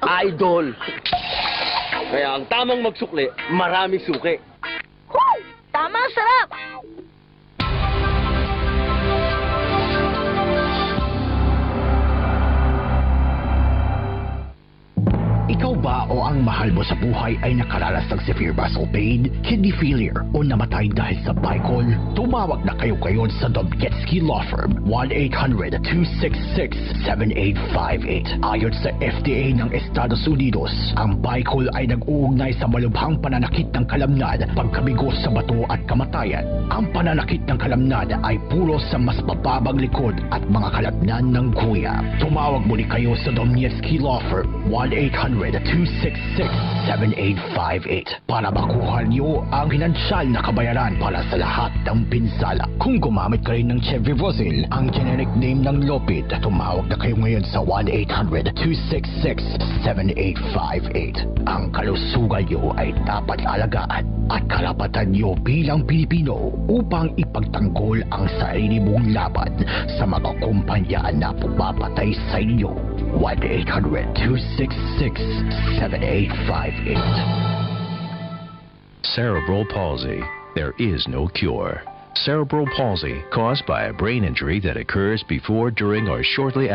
Idol. Kaya ang tamang magsukli, maraming suki. Woo! Tamang sarap! Ikaw ba o ang mahal mo sa buhay ay nakaranas ng severe muscle pain, kidney failure, o namatay dahil sa bicol? Tumawag na kayo ngayon sa Domketsky Law Firm, 1-800-266-7858. Ayon sa FDA ng Estados Unidos, ang bicol ay nag-uugnay sa malubhang pananakit ng kalamnan, pagkabigo sa bato at kamatayan. Ang pananakit ng kalamnan ay puro sa mas bababang likod at mga kalamnan ng guya. Tumawag muli kayo sa Domketsky Law Firm, 1-800-266-7858 para makuha niyo ang pinansyal na kabayaran para sa lahat ng pinsala. Kung gumamit ka rin ng Chevivozil, ang generic name ng Lopid, tumawag na kayo ngayon sa 1-800-266-7858. Ang kalusugan niyo ay dapat alagaan at karapatan niyo bilang Pilipino upang ipagtanggol ang sarili mong laban sa mga kumpanya na pumapatay sa inyo. 1-800-266-7858. Cerebral palsy. There is no cure. Cerebral palsy, caused by a brain injury that occurs before, during, or shortly